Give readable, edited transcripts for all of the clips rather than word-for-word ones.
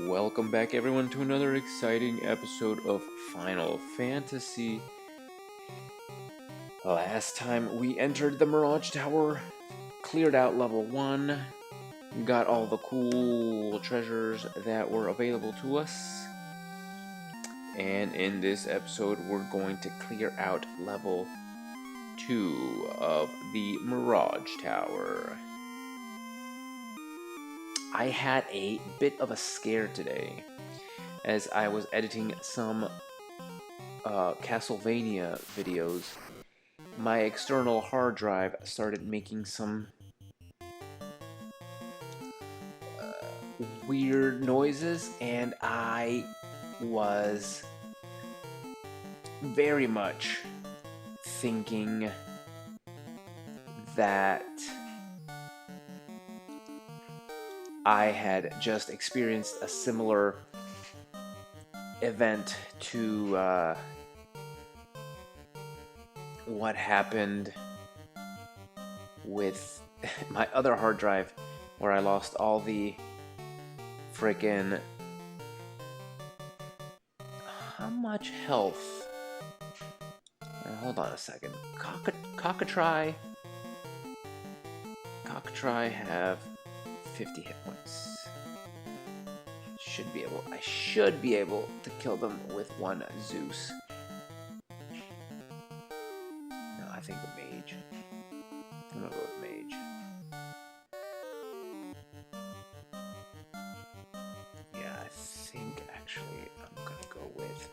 Welcome back, everyone, to another exciting episode of Final Fantasy. Last time we entered the Mirage Tower, cleared out level 1, got all the cool treasures that were available to us, and in this episode we're going to clear out level 2 of the Mirage Tower. I had a bit of a scare today as I was editing some Castlevania videos. My external hard drive started making some weird noises, and I was very much thinking that I had just experienced a similar event to what happened with my other hard drive, where I lost all the frickin' how much health? Hold on a second. Cockatry have 50 hit points. I should be able to kill them with one Zeus. No, I think the mage. I'm gonna go with mage. Yeah, I think actually I'm gonna go with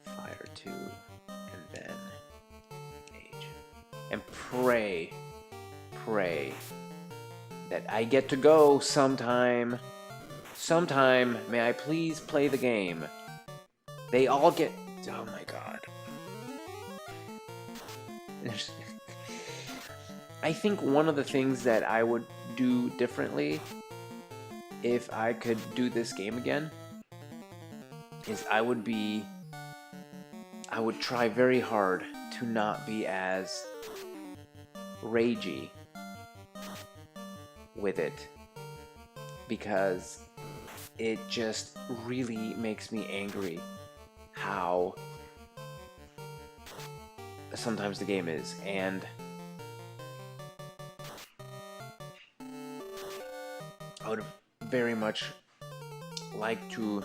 fire 2 and then mage. And pray that I get to go sometime. May I please play the game? They all get... Oh my god. I think one of the things that I would do differently if I could do this game again is I would try very hard to not be as ragey with it, because it just really makes me angry how sometimes the game is, and I would very much like to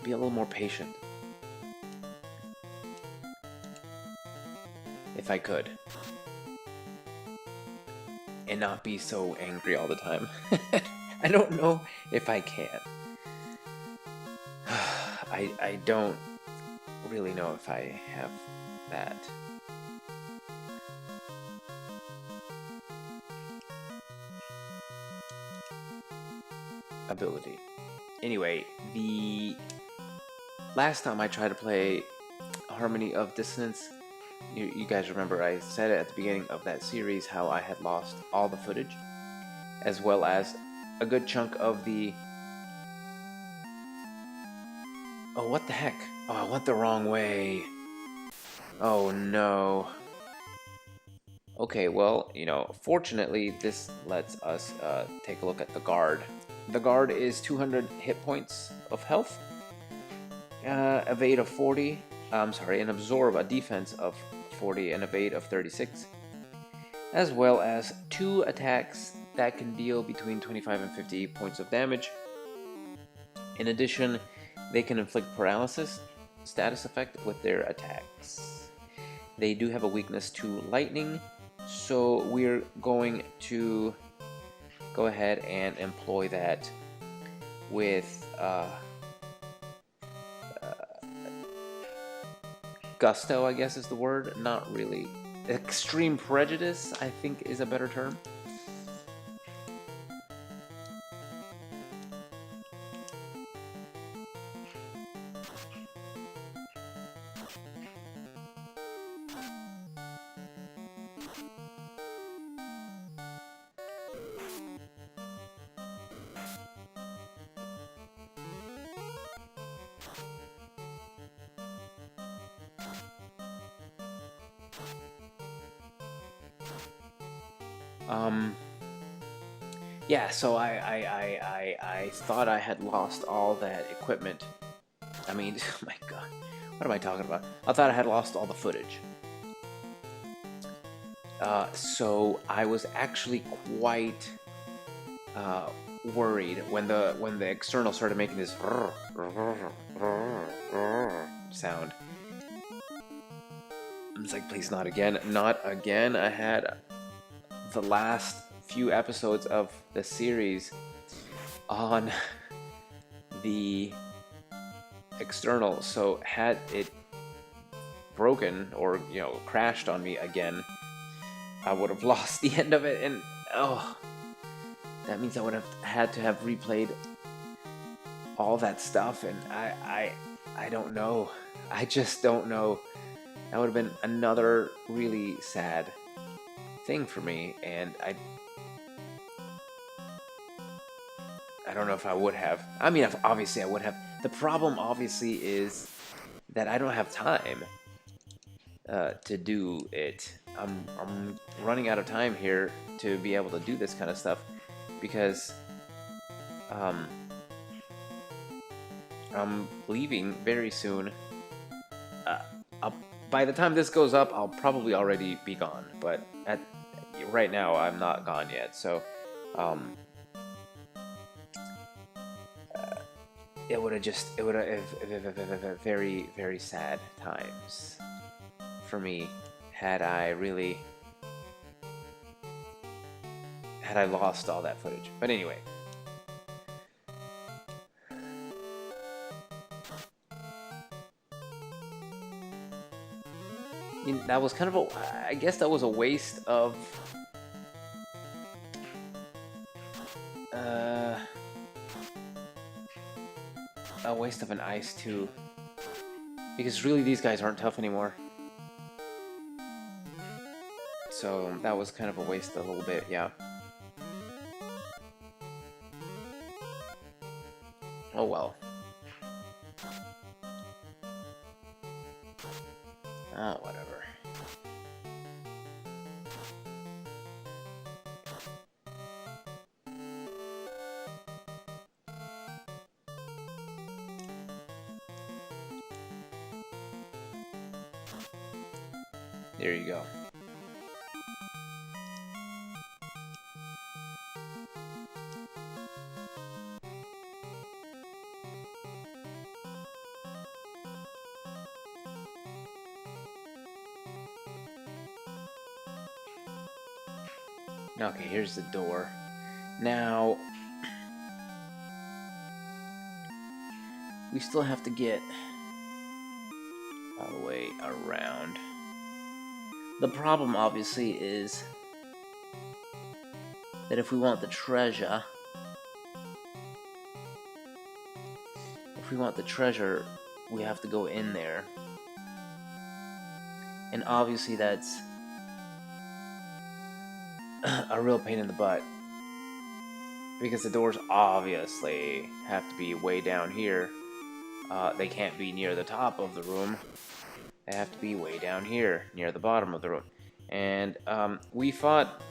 be a little more patient if I could, and not be so angry all the time. I don't know if I can. I don't really know if I have that. Ability. Anyway, the last time I tried to play Harmony of Dissonance, you guys remember I said at the beginning of that series how I had lost all the footage, as well as a good chunk of the... Oh, what the heck? Oh, I went the wrong way. Oh, no. Okay, well, fortunately, this lets us take a look at the guard. The guard is 200 hit points of health, evade of 40, and absorb a defense of 40 and evade of 36, as well as 2 attacks that can deal between 25 and 50 points of damage. In addition, they can inflict paralysis status effect with their attacks. They do have a weakness to lightning, so we're going to go ahead and employ that with gusto, I guess is the word. Not really. Extreme prejudice, I think, is a better term. Yeah, so I thought I had lost all that equipment. I mean, oh my god, what am I talking about? I thought I had lost all the footage. So I was actually quite worried when the external started making this sound. I was like, please, not again, not again. I had the last few episodes of the series on the external, so had it broken or crashed on me again, I would have lost the end of it, and oh, that means I would have had to have replayed all that stuff, and I don't know. I just don't know. That would have been another really sad thing for me, and I don't know if I would have. I mean, obviously I would have. The problem obviously is that I don't have time to do it. I'm running out of time here to be able to do this kind of stuff because I'm leaving very soon. I'll, by the time this goes up, I'll probably already be gone. But right now, I'm not gone yet. So it would have very, very sad times for me had I lost all that footage. But anyway. That was kind of I guess that was a waste of an ice too, because really these guys aren't tough anymore. So that was kind of a waste a little bit, yeah. Oh well. Oh, whatever. There you go. Okay, here's the door. Now, we still have to get all the way around. The problem, obviously, is that if we want the treasure, we have to go in there. And obviously that's a real pain in the butt, because the doors obviously have to be way down here. They can't be near the top of the room. They have to be way down here, near the bottom of the room. And we fought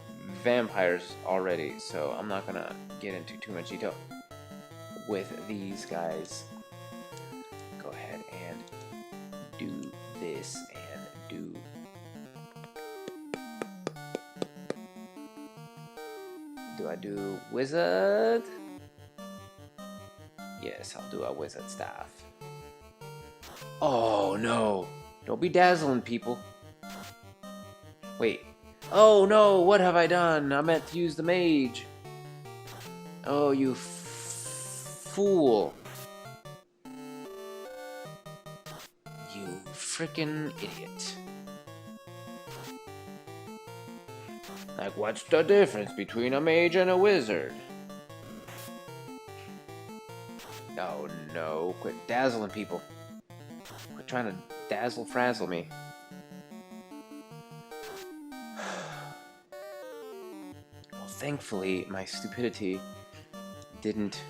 vampires already, so I'm not gonna get into too much detail with these guys. Go ahead and do this and do... Do I do wizard? Yes, I'll do a wizard staff. Oh no! Don't be dazzling people. Wait. Oh no, what have I done? I meant to use the mage. Oh, you fool. You freaking idiot. Like, what's the difference between a mage and a wizard? No, no, quit dazzling people. Quit trying to dazzle-frazzle me. Well, thankfully, my stupidity didn't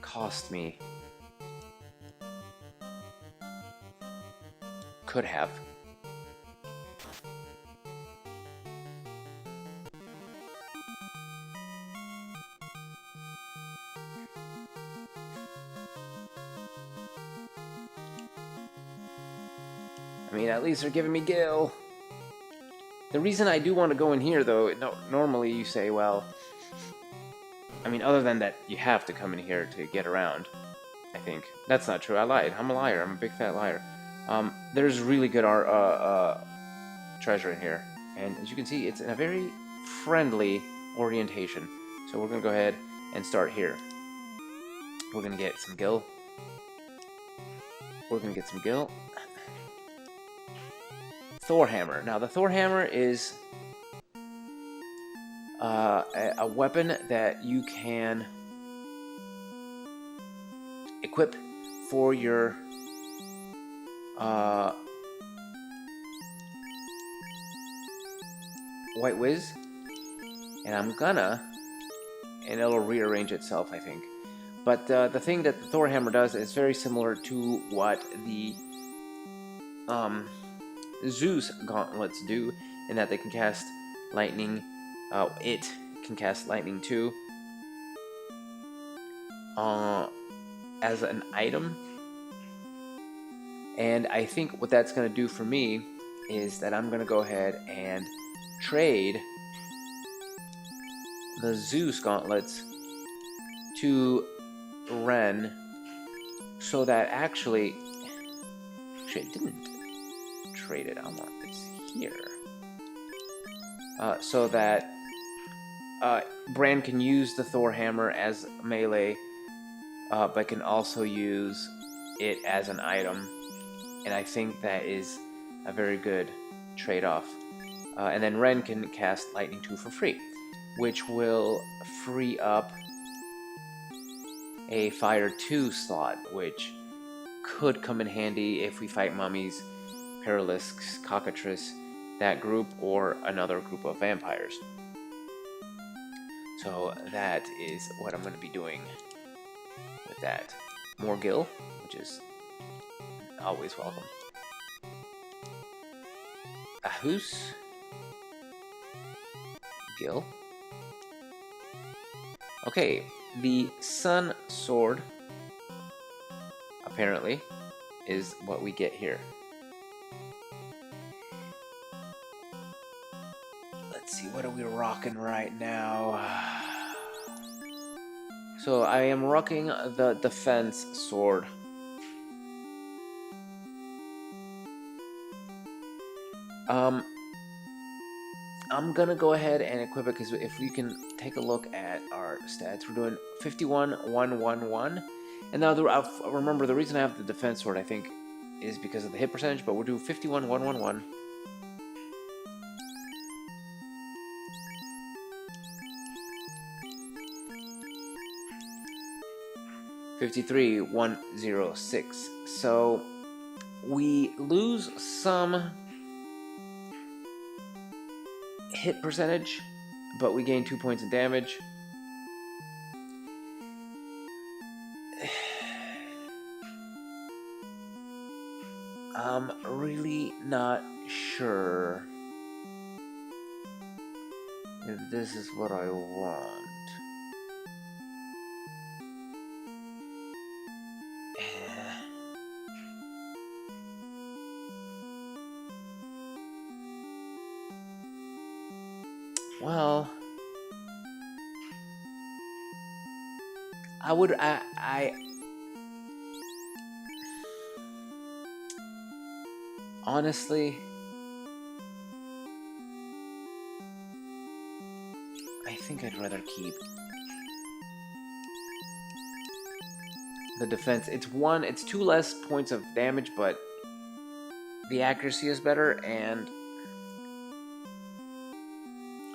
cost me. Could have. I mean, at least they're giving me Gil. The reason I do want to go in here, though, normally you say, well, I mean, other than that, you have to come in here to get around, I think. That's not true. I lied. I'm a liar. I'm a big fat liar. There's really good treasure in here. And as you can see, it's in a very friendly orientation. So we're going to go ahead and start here. We're going to get some Gil. We're going to get some Gil. Thor Hammer. Now, the Thor Hammer is a weapon that you can equip for your White Wiz, and and it'll rearrange itself, I think. But the thing that the Thor Hammer does is very similar to what the Zeus gauntlets do, in that they can cast lightning. It can cast lightning too, as an item. And I think what that's going to do for me is that I'm going to go ahead and trade the Zeus gauntlets to Ren, so that actually I didn't trade it. I want this here, so that Bran can use the Thor Hammer as melee, but can also use it as an item. And I think that is a very good trade-off. And then Ren can cast Lightning 2 for free, which will free up a Fire 2 slot, which could come in handy if we fight mummies, Perilisks, Cockatrice, that group, or another group of vampires. So that is what I'm going to be doing with that. More Gil, which is always welcome. Ahus. Gil. Okay, the Sun Sword, apparently, is what we get here. Let's see, what are we rocking right now? So I am rocking the Defense Sword. I'm gonna go ahead and equip it, because if we can take a look at our stats, we're doing 51, 111. And now remember, the reason I have the Defense Sword, I think, is because of the hit percentage, but we'll do 51, 111. 53, 106. So we lose some hit percentage, but we gain 2 points in damage. I'm really not sure if this is what I want. Well, I honestly, I think I'd rather keep the defense. It's 2 less points of damage, but the accuracy is better, and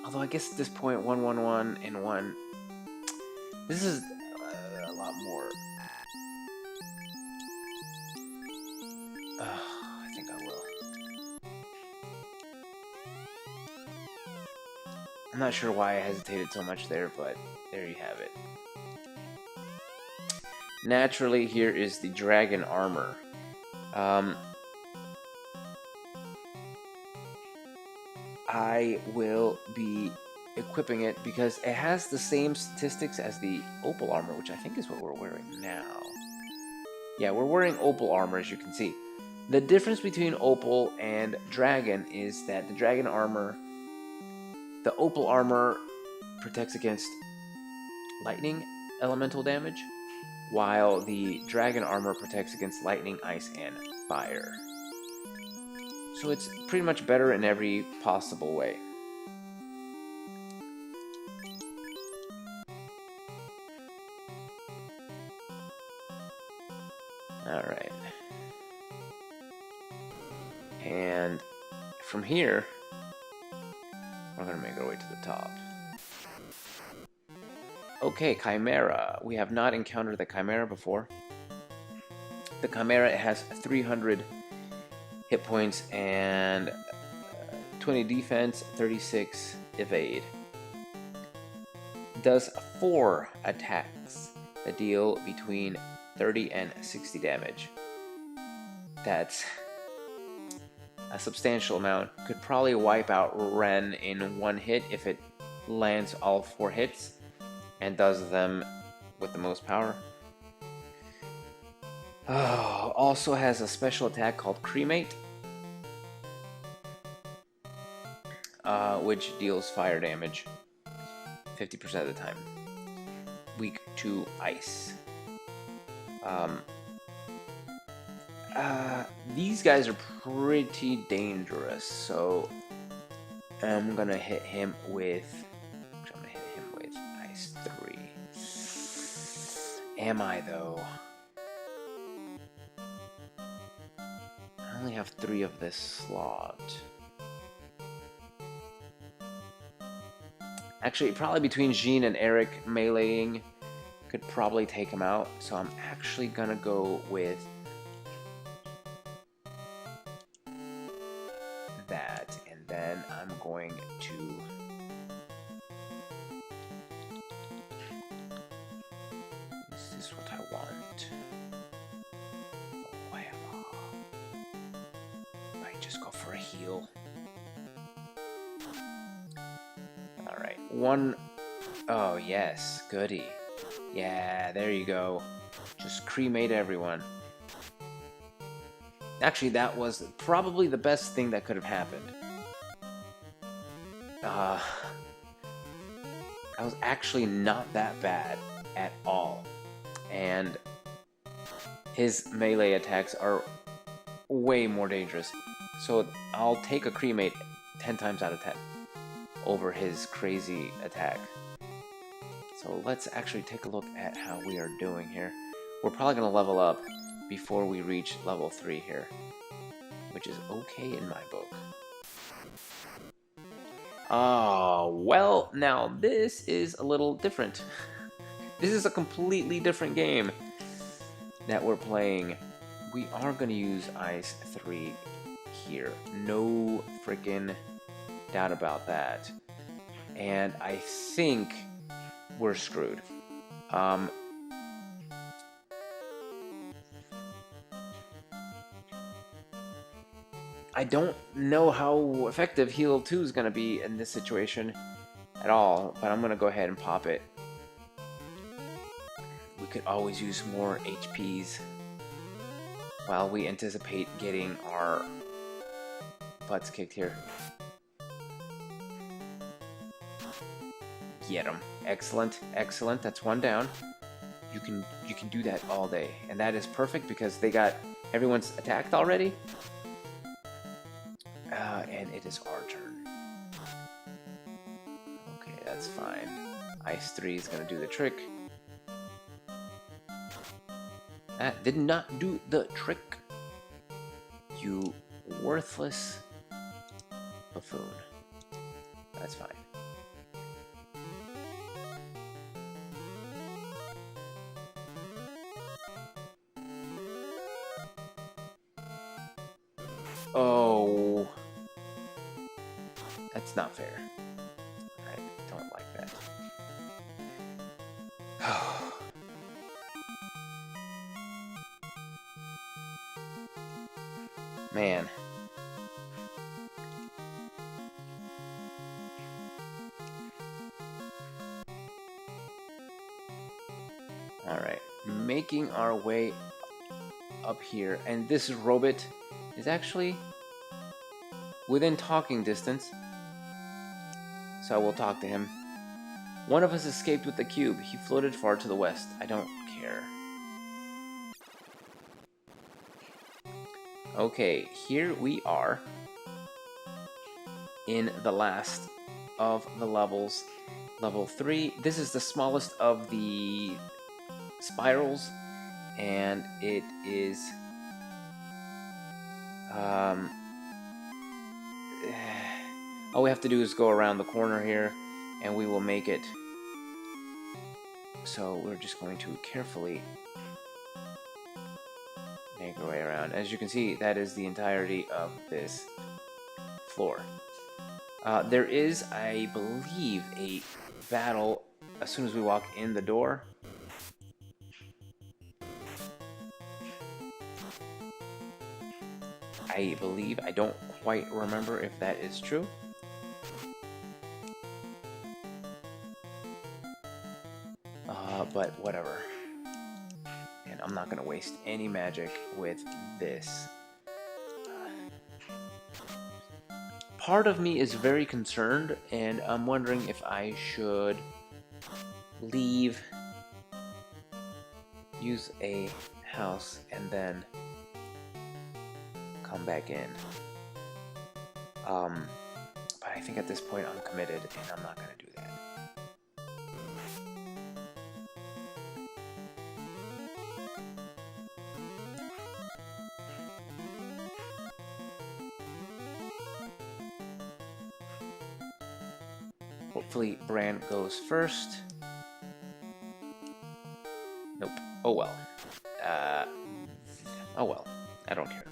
although I guess at this point, 111 and 1, this is a lot more. I think I will. I'm not sure why I hesitated so much there, but there you have it. Naturally, here is the dragon armor. I will be equipping it because it has the same statistics as the opal armor, which I think is what we're wearing now. Yeah, we're wearing opal armor, as you can see. The difference between Opal and Dragon is that the Dragon armor, the Opal armor protects against lightning elemental damage, while the Dragon armor protects against lightning, ice, and fire. So it's pretty much better in every possible way. Alright. And from here, we're going to make our way to the top. Okay, Chimera. We have not encountered the Chimera before. The Chimera has 300 hit points and 20 defense, 36 evade. Does 4 attacks that deal between 30 and 60 damage. That's a substantial amount. Could probably wipe out Ren in one hit if it lands all 4 hits and does them with the most power. Oh, also has a special attack called Cremate, which deals fire damage 50% of the time. Weak to ice. These guys are pretty dangerous, so I'm gonna hit him with ice 3. Am I though? I only have 3 of this slot. Actually, probably between Jean and Eric meleeing could probably take him out, so I'm actually gonna go with that, and then I'm going to is this what I want? Might just go for a heal. Alright, one. Oh yes, goody. Yeah, there you go. Just cremate everyone. Actually, that was probably the best thing that could have happened. That was actually not that bad at all. And his melee attacks are way more dangerous. So I'll take a cremate 10 times out of 10 over his crazy attack. So let's actually take a look at how we are doing here. We're probably going to level up before we reach level 3 here, which is okay in my book. Well, now this is a little different. This is a completely different game that we're playing. We are going to use Ice 3 here. No freaking doubt about that. And I think we're screwed. I don't know how effective Heal 2 is going to be in this situation at all, but I'm going to go ahead and pop it. We could always use more HPs while we anticipate getting our butts kicked here. Get him. Excellent, excellent. That's one down. You can do that all day, and that is perfect because they got everyone's attacked already. And it is our turn. Okay, that's fine. Ice 3 is gonna do the trick. That did not do the trick. You worthless buffoon. That's fine. Oh, that's not fair. I don't like that. Man. Alright, making our way up here, and this robot is actually within talking distance. So I will talk to him. One of us escaped with the cube. He floated far to the west. I don't care. Okay, here we are in the last of the levels. Level 3. This is the smallest of the spirals, and it is all we have to do is go around the corner here and we will make it. So we're just going to carefully make our way around. As you can see, that is the entirety of this floor. There is, I believe, a battle as soon as we walk in the door. I believe, I don't quite remember if that is true. But whatever. And I'm not going to waste any magic with this. Part of me is very concerned, and I'm wondering if I should leave, use a house, and then come back in. But I think at this point I'm committed, and I'm not going to do that. Hopefully Bran goes first. Nope. Oh well. Oh well. I don't care.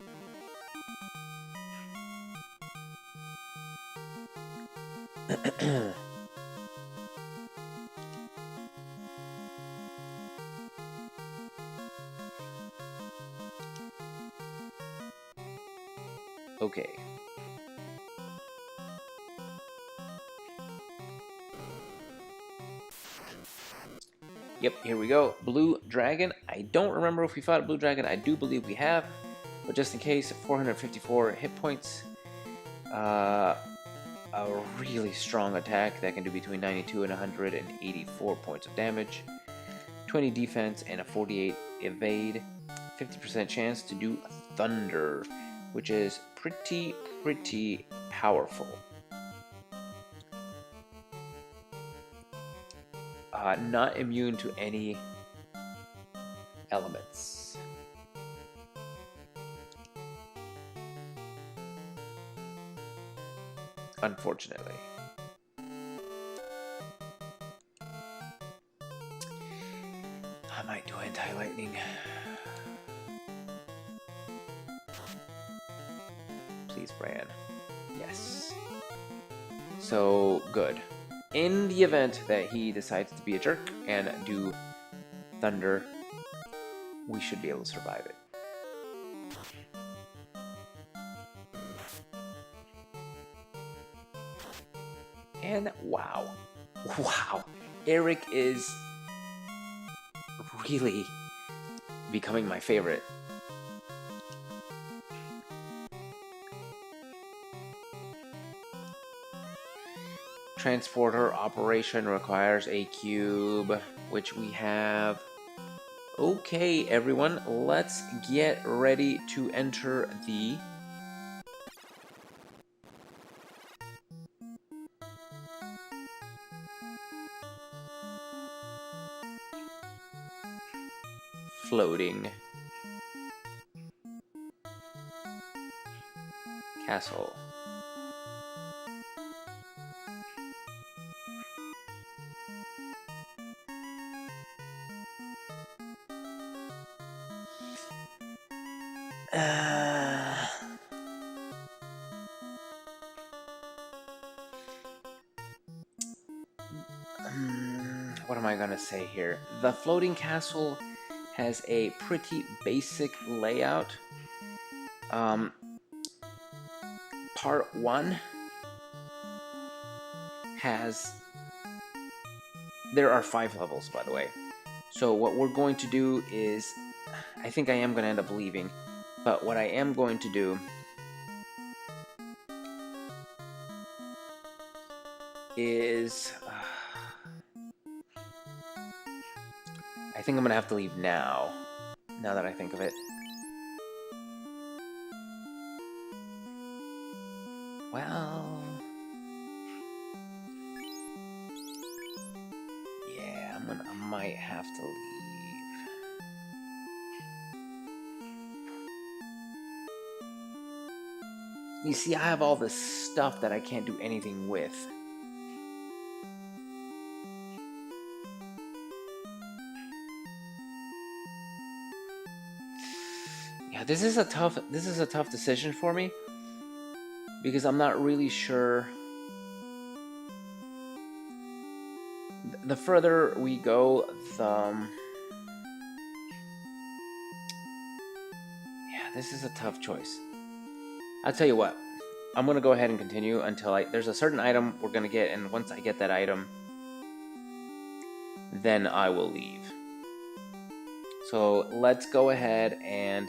Okay. Yep, here we go. Blue Dragon. I don't remember if we fought a Blue Dragon. I do believe we have. But just in case, 454 hit points. A really strong attack that can do between 92 and 184 points of damage. 20 defense and a 48 evade. 50% chance to do Thunder, which is pretty powerful. Not immune to any elements. Unfortunately. I might do anti-lightning. Please, Bran. Yes. So, good. In the event that he decides to be a jerk and do Thunder, we should be able to survive it. And wow. Eric is really becoming my favorite. Transporter operation requires a cube, which we have. Okay, everyone, let's get ready to enter the floating castle. What am I gonna say here? The floating castle has a pretty basic layout. Part 1 has... There are 5 levels, by the way. So what we're going to do is... I think I am going to end up leaving. But what I am going to do is... I think I'm gonna have to leave now that I think of it. Well... yeah, I might have to leave. You see, I have all this stuff that I can't do anything with. Yeah, this is a tough decision for me because I'm not really sure. The further we go, yeah, this is a tough choice. I'll tell you what. I'm gonna go ahead and continue until there's a certain item we're gonna get, and once I get that item, then I will leave. So let's go ahead and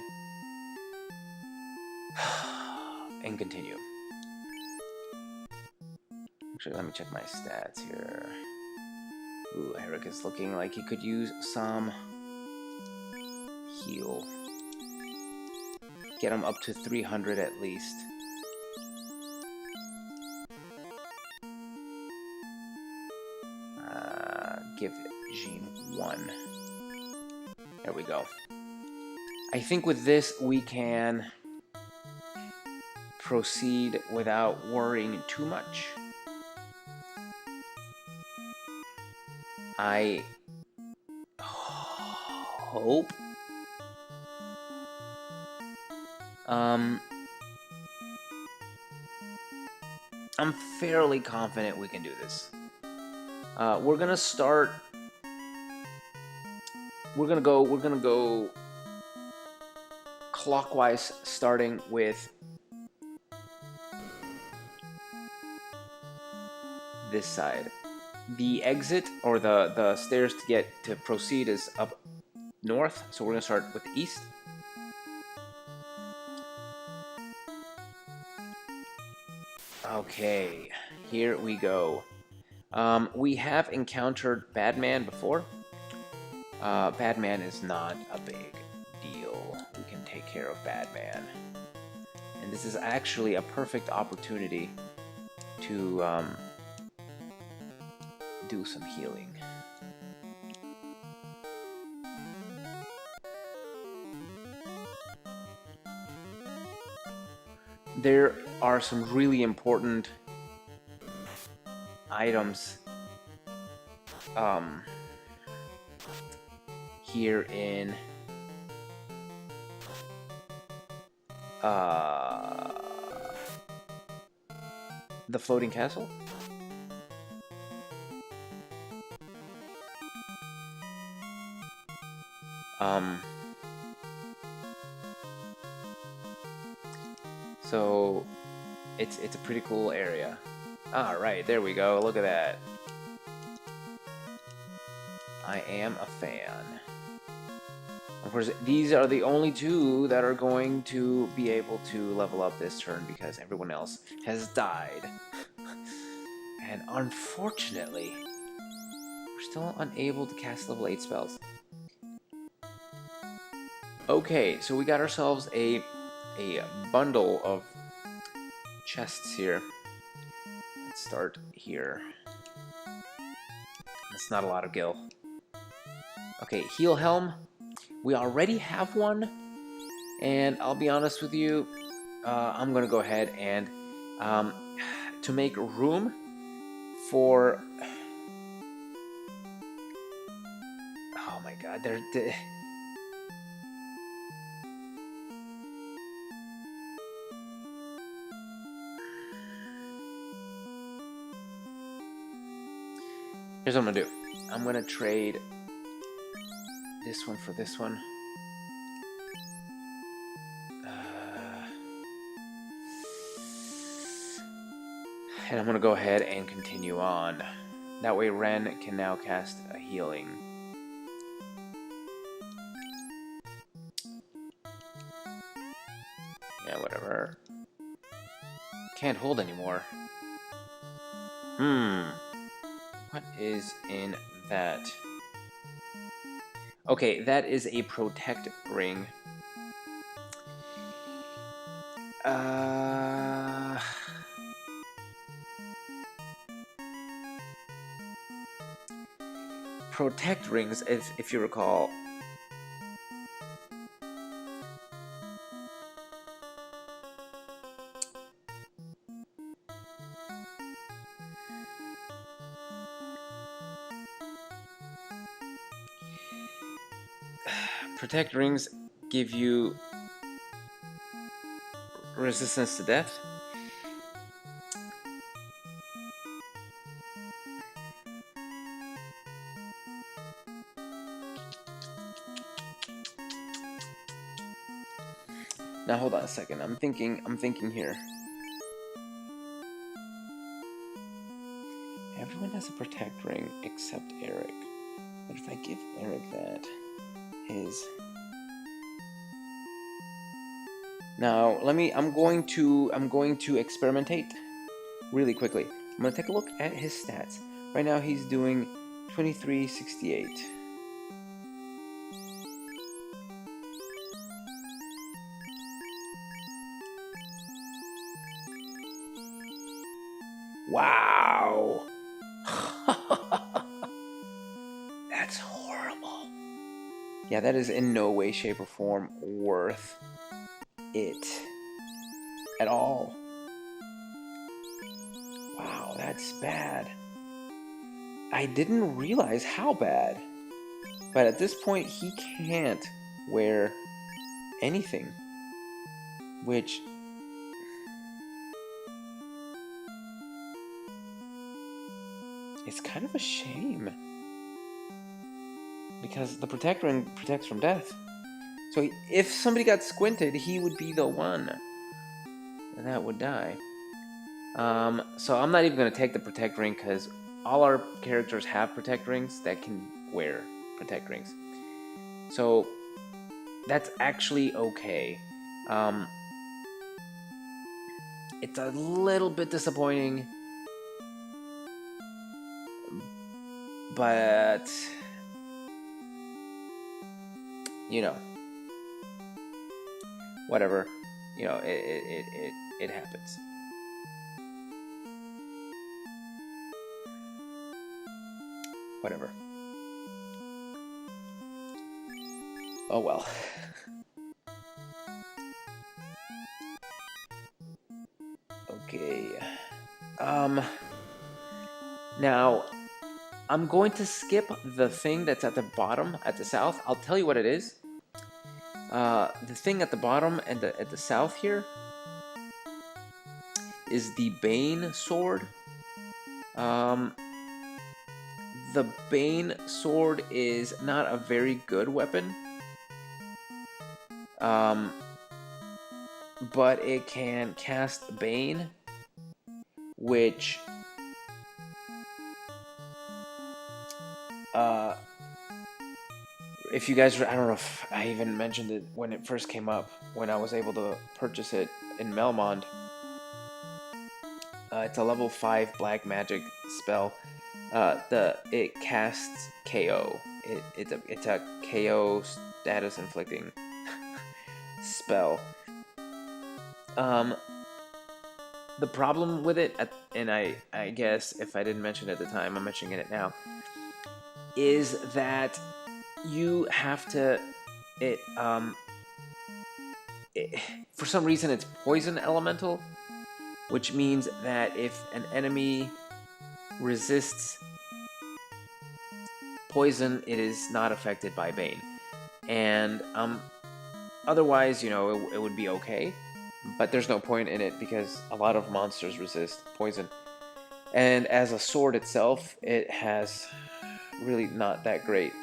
continue. Actually, let me check my stats here. Ooh, Eric is looking like he could use some heal. Get him up to 300 at least. Give Jean 1. There we go. I think with this we can proceed without worrying too much. I hope. I'm fairly confident we can do this. We're gonna start. We're gonna go clockwise, starting with this side. The exit or the stairs to proceed is up north, so we're gonna start with the east. Okay, here we go. We have encountered Badman before. Badman is not a big deal. We can take care of Badman. And this is actually a perfect opportunity to do some healing. There are some really important items here in the floating castle. So it's a pretty cool area. All right, there we go. Look at that. I am a fan. Of course, these are the only two that are going to be able to level up this turn because everyone else has died. And unfortunately, we're still unable to cast level 8 spells. Okay, so we got ourselves a bundle of chests here. Let's start here. That's not a lot of gil. Okay, heal helm. We already have one, and I'll be honest with you, I'm gonna go ahead and to make room for. Oh my God, Here's what I'm gonna do. I'm gonna trade this one for this one. And I'm gonna go ahead and continue on. That way Ren can now cast a healing. Yeah, whatever. Can't hold anymore. What is in that? Okay, that is a protect ring. Protect rings, if you recall. Protect rings give you resistance to death. Now hold on a second. I'm thinking here. Everyone has a protect ring except Eric. But if I give Eric that, his. Now I'm going to experimentate really quickly. I'm gonna take a look at his stats. Right now he's doing 2368. Wow. That's horrible. Yeah, that is in no way, shape, or form worth it at all. Wow, that's bad. I didn't realize how bad. But at this point, he can't wear anything. Which... it's kind of a shame. Because the Protect Ring protects from death. So if somebody got squinted, he would be the one that would die. So I'm not even going to take the Protect Ring because all our characters have Protect Rings that can wear Protect Rings. So that's actually okay. It's a little bit disappointing, but you know, whatever. You know, it happens. Whatever. Oh well. Okay. Now, I'm going to skip the thing that's at the bottom, at the south. I'll tell you what it is. The thing at the bottom and at the south here is the Bane sword. The Bane sword is not a very good weapon. But it can cast Bane, which if you guys, I don't know if I even mentioned it when it first came up, when I was able to purchase it in Melmond. It's a level 5 black magic spell. It casts KO. It's a KO status inflicting spell. The problem with it, and I guess if I didn't mention it at the time, I'm mentioning it now, is that you have to for some reason it's poison elemental, which means that if an enemy resists poison, it is not affected by Bane. And otherwise, you know, it would be okay, but there's no point in it because a lot of monsters resist poison. And as a sword itself, it has really not that great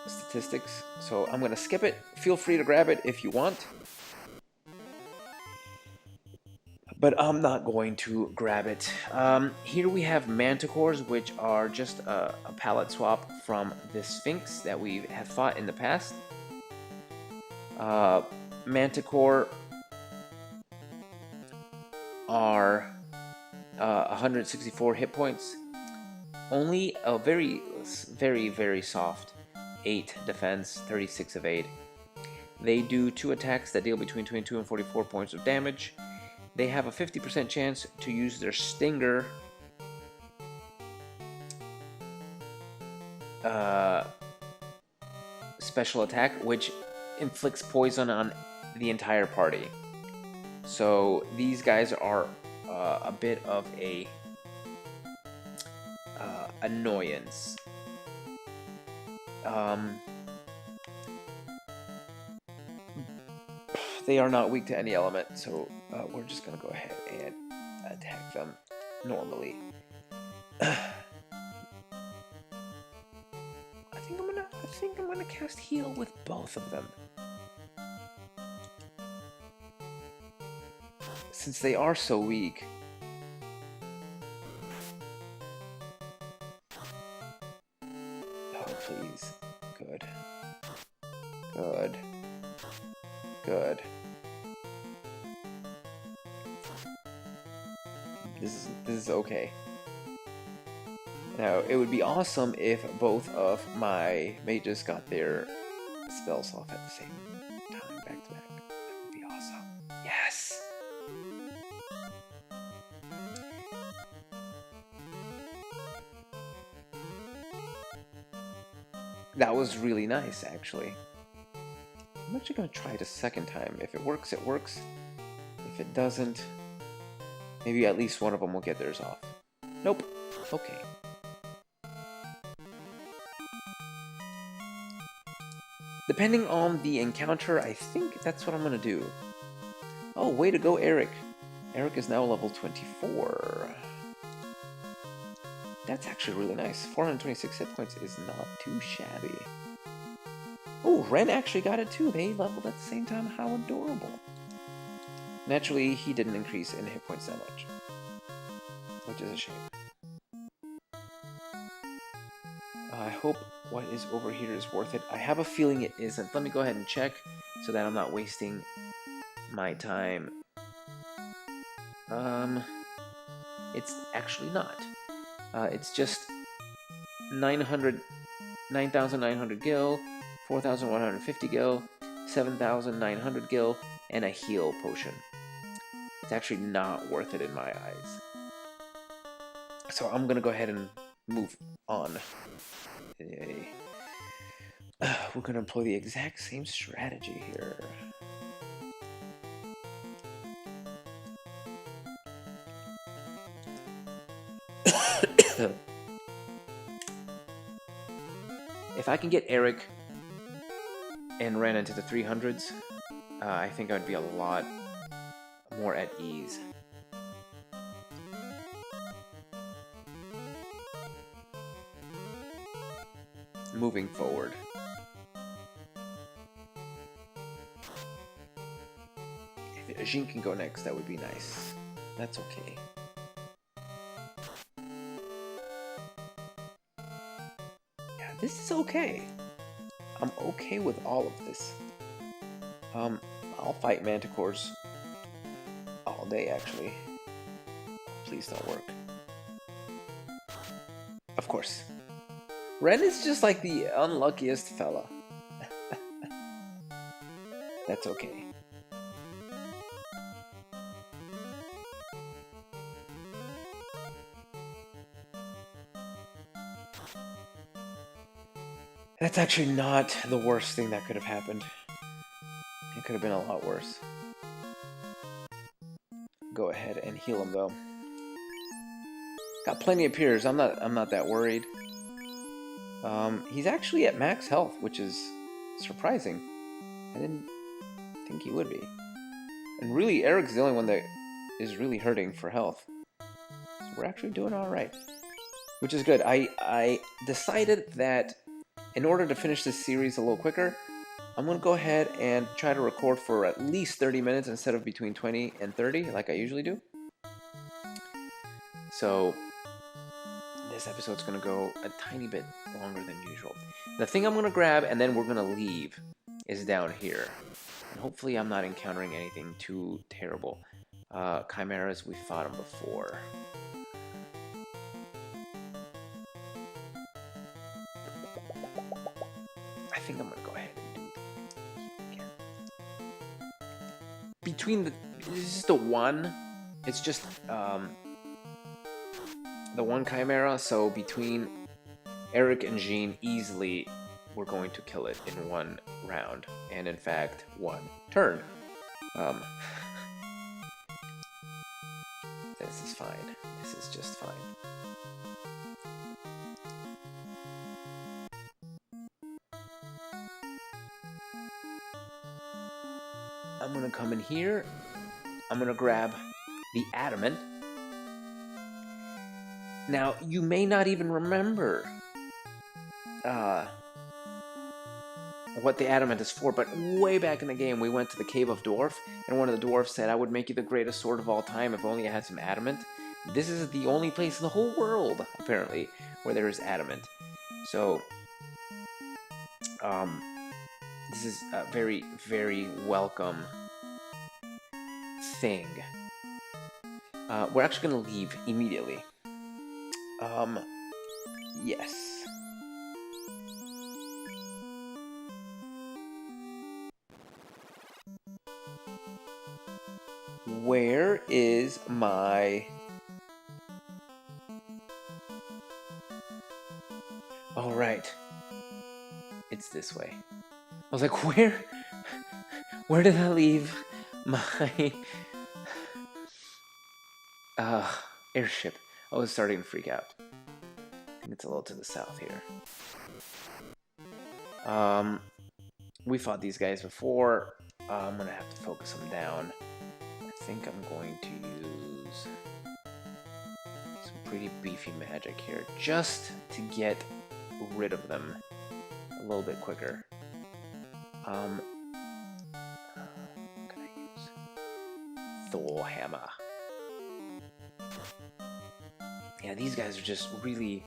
statistics, so I'm gonna skip it. Feel free to grab it if you want, but I'm not going to grab it. Here we have Manticores, which are just a palette swap from the Sphinx that we have fought in the past. Manticore are 164 hit points. Only a very, very soft 8 defense, 36 evade. They do 2 attacks that deal between 22 and 44 points of damage. They have a 50% chance to use their Stinger special attack, which inflicts poison on the entire party. So these guys are a bit of a annoyance. They are not weak to any element, so we're just gonna go ahead and attack them normally. I think I'm gonna cast heal with both of them, since they are so weak. Oh, please. Good. Good. Good. This is okay. Now, it would be awesome if both of my mages got their spells off at the same time, back to back. That would be awesome. Yes! That was really nice, actually. I'm actually going to try it a second time. If it works, it works. If it doesn't, maybe at least one of them will get theirs off. Nope. Okay. Depending on the encounter, I think that's what I'm going to do. Oh, way to go, Eric. Eric is now level 24. That's actually really nice. 426 hit points is not too shabby. Oh, Ren actually got it too. They leveled at the same time. How adorable. Naturally, he didn't increase in hit points that much, which is a shame. I hope what is over here is worth it. I have a feeling it isn't. Let me go ahead and check so that I'm not wasting my time. It's actually not. It's just 9,900 gil, 4,150 gil, 7,900 gil, and a heal potion. It's actually not worth it in my eyes. So I'm gonna go ahead and move on. We're gonna employ the exact same strategy here. If I can get Eric and Ren into the 300s, I think I'd be a lot more at ease. Moving forward. If Jin can go next, that would be nice. That's okay. Yeah, this is okay. I'm okay with all of this. I'll fight manticores all day, actually. Please don't work. Of course. Ren is just like the unluckiest fella. That's okay. That's actually not the worst thing that could have happened. It could have been a lot worse. Go ahead and heal him though. Got plenty of peers. I'm not that worried. He's actually at max health, which is surprising. I didn't think he would be. And really, Eric's the only one that is really hurting for health. So we're actually doing all right, which is good. I decided that in order to finish this series a little quicker, I'm going to go ahead and try to record for at least 30 minutes instead of between 20 and 30 like I usually do. So this episode's going to go a tiny bit longer than usual. The thing I'm going to grab and then we're going to leave is down here. And hopefully I'm not encountering anything too terrible. Chimeras, we fought them before. think I'm gonna go ahead and do it again. Between the, it's just the one. It's just the one Chimera. So between Eric and Jean, easily we're going to kill it in one round, and in fact, one turn. This is fine. This is just fine. I'm gonna come in here. I'm gonna grab the adamant. Now, you may not even remember what the adamant is for, but way back in the game, we went to the Cave of Dwarf, and one of the dwarfs said, I would make you the greatest sword of all time if only I had some adamant. This is the only place in the whole world, apparently, where there is adamant. So, this is a very, very welcome thing. We're actually going to leave immediately. Yes. Where is my... Oh, right. It's this way. I was like, where did I leave my airship? I was starting to freak out. I think it's a little to the south here. We fought these guys before. I'm gonna have to focus them down. I think I'm going to use some pretty beefy magic here, just to get rid of them a little bit quicker. What can I use? Thor hammer. Yeah, these guys are just really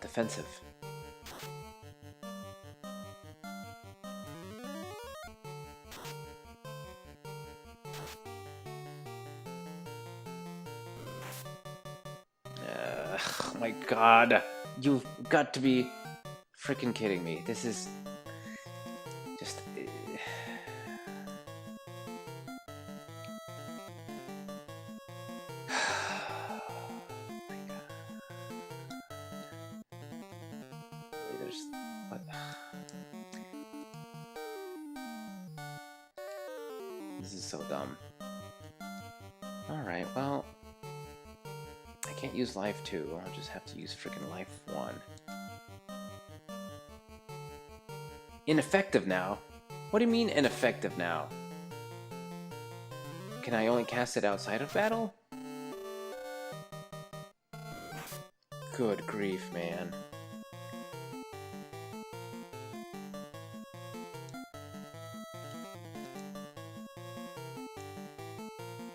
defensive. Oh my god. You've got to be freaking kidding me. This is just... What? This is so dumb. Alright, well... I can't use life 2, I'll just have to use freaking life 1. Ineffective now? What do you mean ineffective now? Can I only cast it outside of battle? Good grief, man.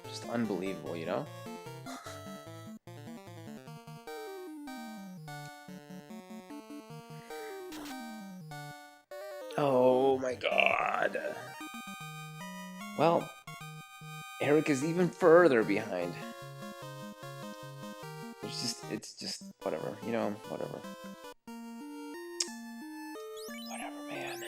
Just unbelievable, you know? Oh my god. Well, Eric is even further behind. It's just, whatever, you know, whatever. Whatever, man.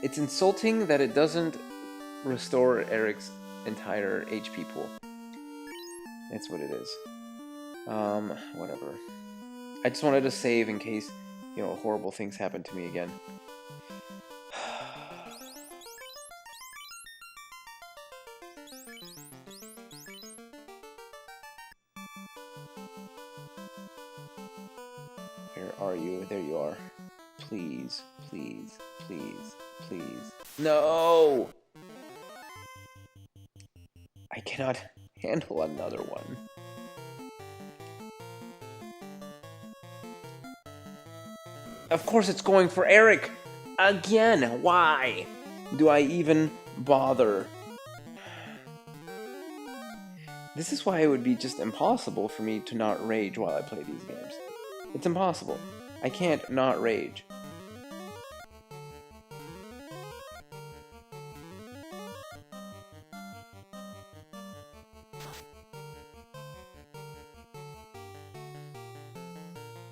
It's insulting that it doesn't restore Eric's entire HP pool. That's what it is. Whatever. I just wanted to save in case, you know, horrible things happen to me again. Where are you? There you are. Please, please, please, please. No! I cannot handle another one. Of course it's going for Eric! Again! Why do I even bother? This is why it would be just impossible for me to not rage while I play these games. It's impossible. I can't not rage.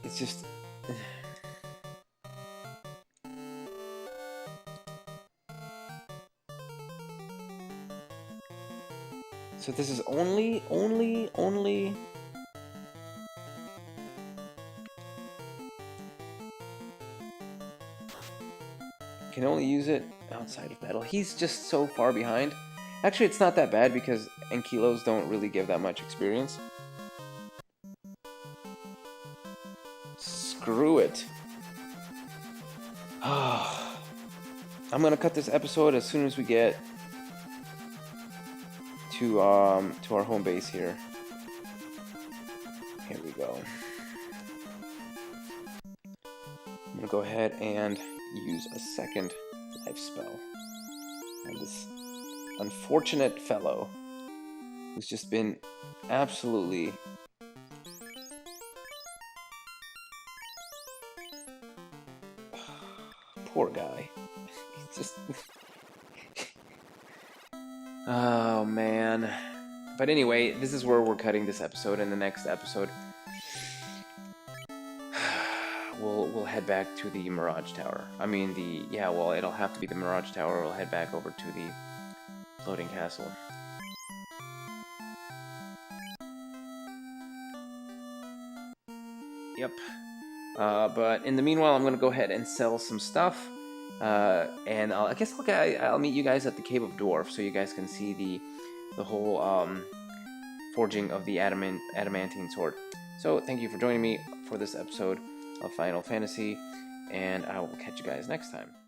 It's just... So this is only... Can only use it outside of battle. He's just so far behind. Actually, it's not that bad because Ankylos don't really give that much experience. Screw it. I'm gonna cut this episode as soon as we get to our home base here. Here we go. I'm gonna go ahead and use a second life spell on this unfortunate fellow who's just been absolutely poor guy. He's just oh man. But anyway, this is where we're cutting this episode. In the next episode we'll head back to the Mirage Tower. I mean well, it'll have to be the Mirage Tower. We'll head back over to the floating castle. Yep. But in the meanwhile, I'm gonna go ahead and sell some stuff. And I guess I'll meet you guys at the Cave of Dwarfs, so you guys can see the whole forging of the adamantine sword. So thank you for joining me for this episode of Final Fantasy, and I will catch you guys next time.